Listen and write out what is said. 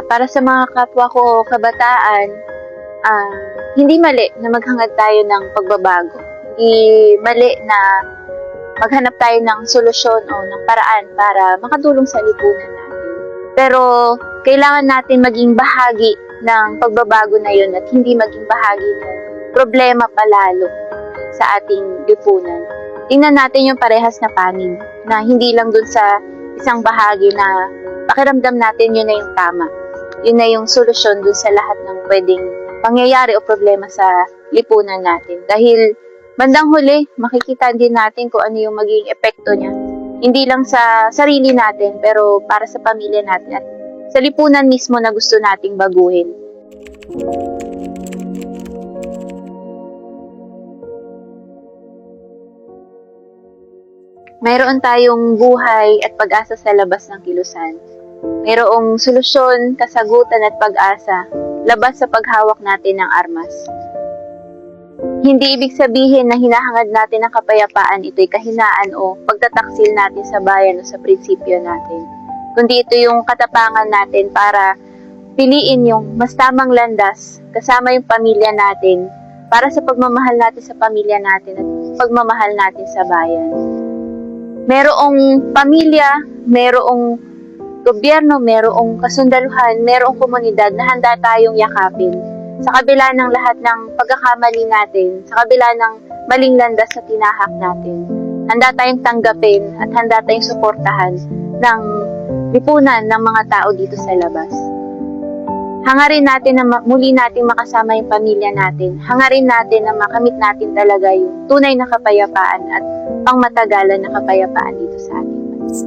Para sa mga kapwa ko kabataan, hindi mali na maghangad tayo ng pagbabago. Hindi mali na maghanap tayo ng solusyon o ng paraan para makatulong sa lipunan natin. Pero kailangan natin maging bahagi ng pagbabago na yun at hindi maging bahagi ng problema palalo sa ating lipunan. Tingnan natin yung parehas na panig na hindi lang dun sa isang bahagi na pakiramdam natin yun na yung tama. Yun na yung solusyon dun sa lahat ng pwedeng pangyayari o problema sa lipunan natin. Dahil bandang huli, makikita din natin kung ano yung magiging epekto niya. Hindi lang sa sarili natin, pero para sa pamilya natin at sa lipunan mismo na gusto nating baguhin. Mayroon tayong buhay at pag-asa sa labas ng kilusan. Mayroong solusyon, kasagutan at pag-asa labas sa paghawak natin ng armas. Hindi ibig sabihin na hinahangad natin ang kapayapaan, ito'y kahinaan o pagtataksil natin sa bayan o sa prinsipyo natin. Kundi ito yung katapangan natin para piliin yung mas tamang landas kasama yung pamilya natin para sa pagmamahal natin sa pamilya natin at pagmamahal natin sa bayan. Merong pamilya, merong gobyerno, merong kasundaluhan, merong komunidad na handa tayong yakapin. Sa kabila ng lahat ng pagkakamali natin, sa kabila ng maling landas na tinahak natin, handa tayong tanggapin at handa tayong suportahan ng lipunan ng mga tao dito sa labas. Hangarin natin na muli nating makasama yung pamilya natin. Hangarin natin na makamit natin talaga yung tunay na kapayapaan at pangmatagalan na kapayapaan dito sa ating bansa.